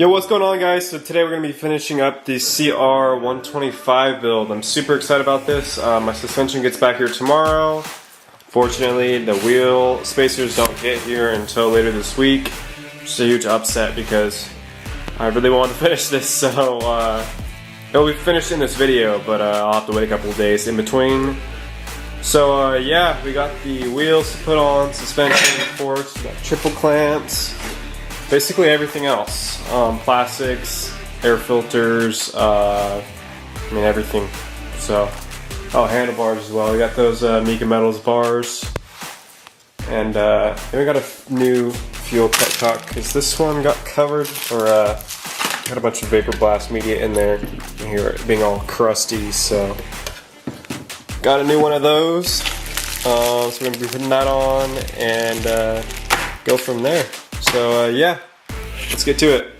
Yo, what's going on, guys? So today we're going to be finishing up the CR125 build. I'm super excited about this. My suspension gets back here tomorrow. Fortunately, the wheel spacers don't get here until later this week. It's a huge upset because I really wanted to finish this, so it'll be finished in this video, but I'll have to wait a couple of days in between. So yeah, we got the wheels to put on, suspension, of course, we got triple clamps, basically everything else. Plastics, air filters, I mean everything. So, oh, handlebars as well. We got those Mika Metals bars. And then we got a new fuel petcock because this one got covered, or got a bunch of vapor blast media in there. You can hear it being all crusty, so got a new one of those. So we're going to be putting that on and go from there. So yeah, let's get to it.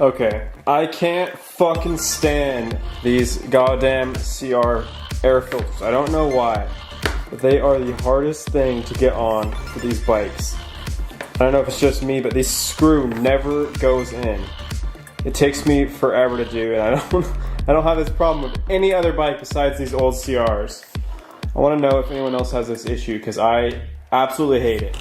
Okay, I can't fucking stand these goddamn CR air filters. I don't know why, but they are the hardest thing to get on for these bikes. I don't know if it's just me, but this screw never goes in. It takes me forever to do, and I don't have this problem with any other bike besides these old CRs. I want to know if anyone else has this issue, because I absolutely hate it.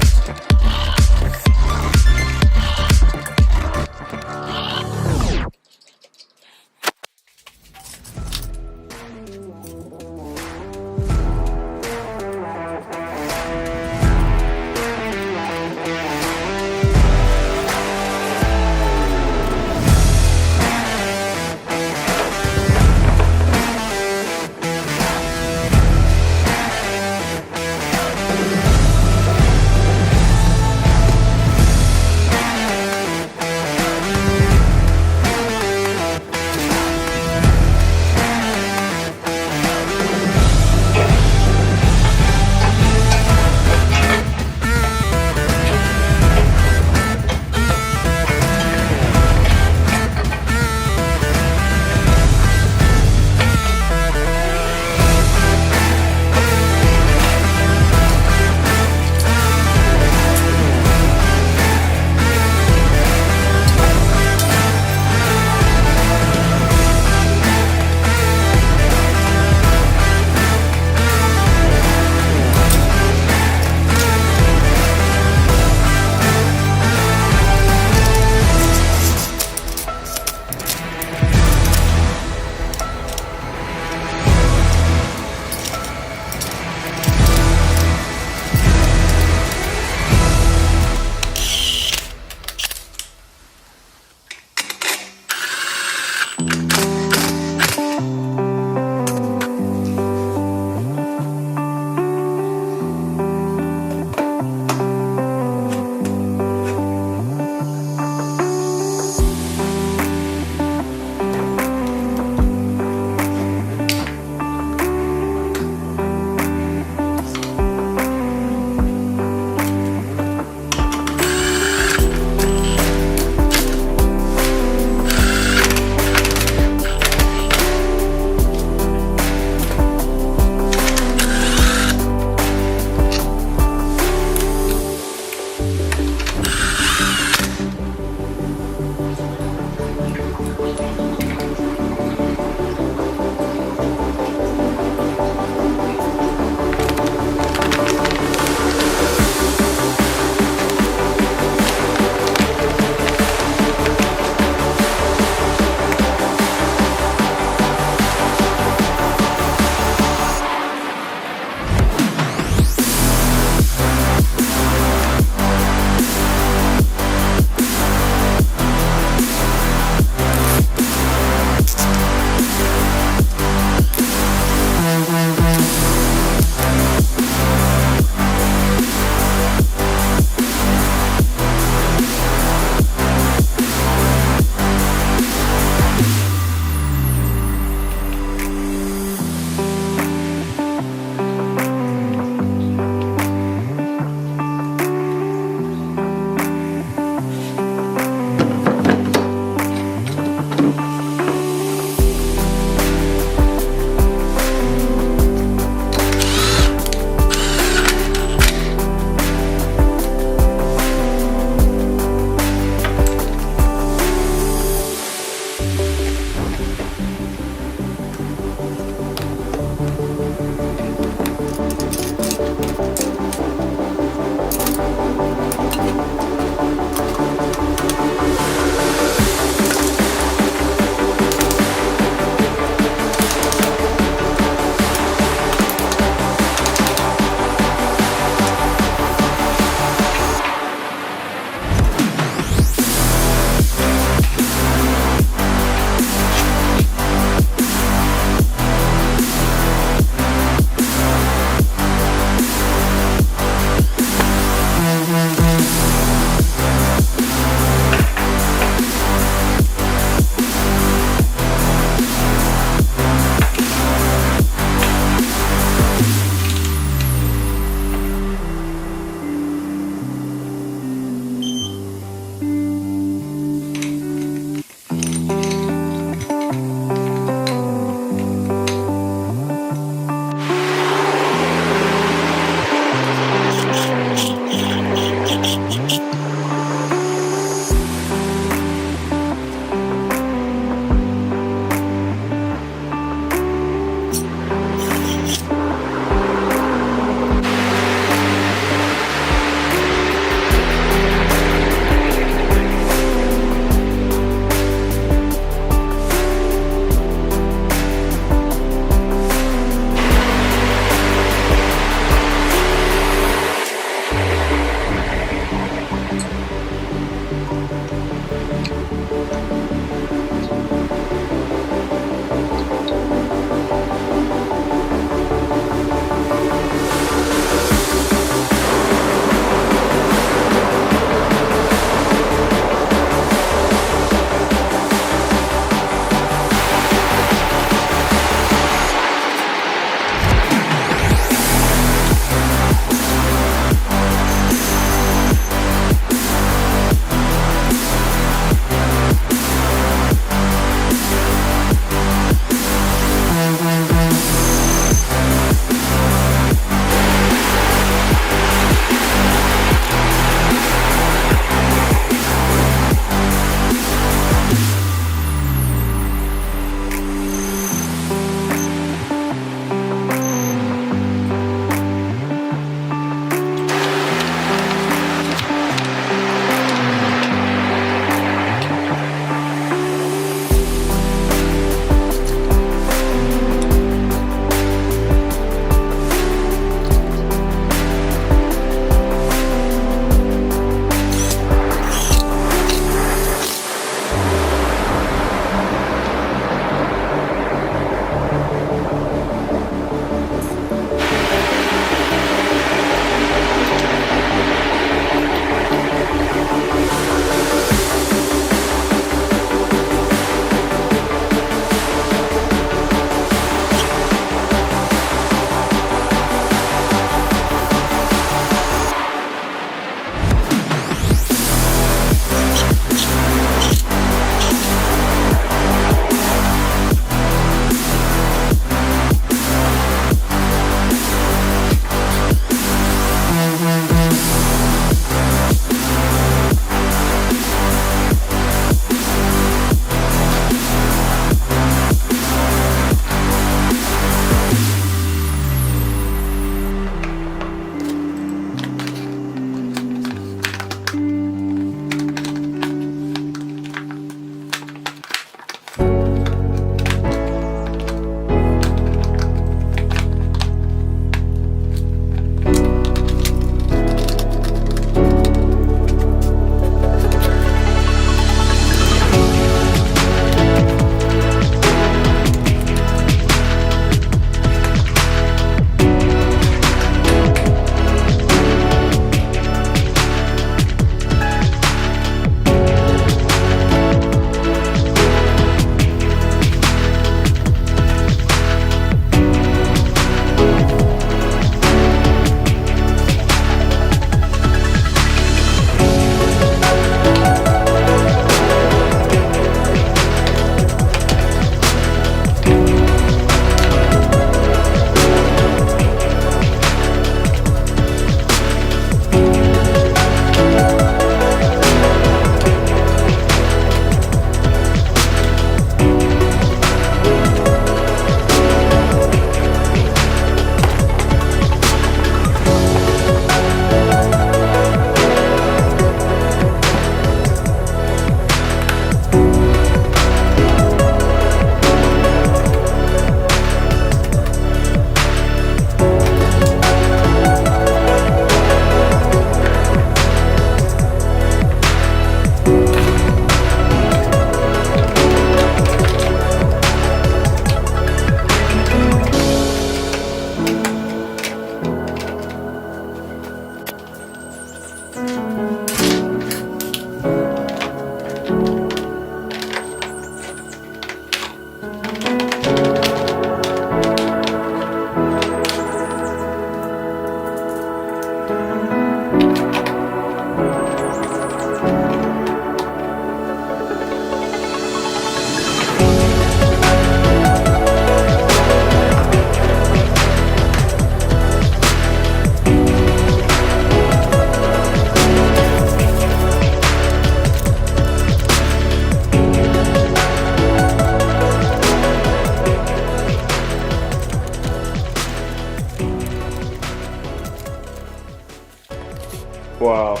Wow.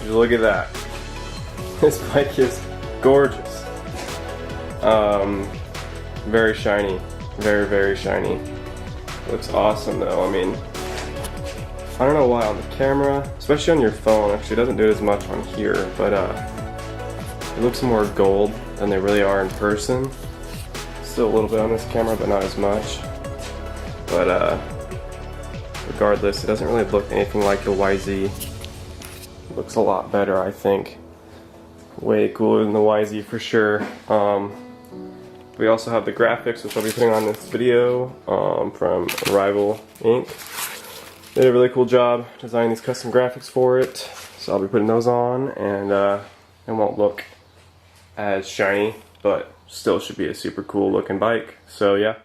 Look at that. This bike is gorgeous. Very shiny. Very, very shiny. Looks awesome though. I mean, I don't know why on the camera, especially on your phone, actually it doesn't do it as much on here, but it looks more gold than they really are in person. Still a little bit on this camera, but not as much. But regardless, it doesn't really look anything like the YZ. It looks a lot better, I think. Way cooler than the YZ for sure. We also have the graphics, which I'll be putting on this video from Rival Inc. They did a really cool job designing these custom graphics for it, so I'll be putting those on, and it won't look as shiny, but still should be a super cool looking bike. So yeah.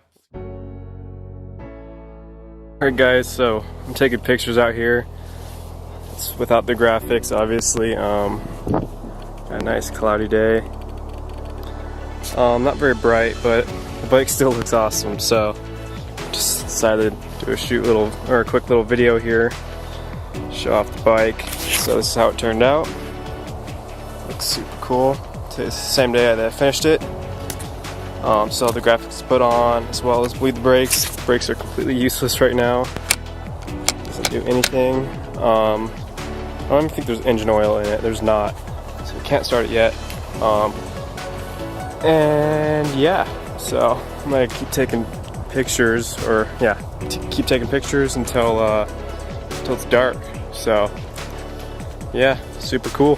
Alright guys, so I'm taking pictures out here. It's without the graphics, obviously. A nice cloudy day. Not very bright, but the bike still looks awesome, so just decided to do a quick little video here, show off the bike. So this is how it turned out. Looks super cool. Today's the same day that I finished it. So the graphics put on, as well as bleed the brakes. The brakes are completely useless right now. Doesn't do anything. I don't even think there's engine oil in it. There's not, so we can't start it yet. And yeah, so I'm gonna keep taking pictures, or yeah, keep taking pictures until it's dark. So yeah, super cool.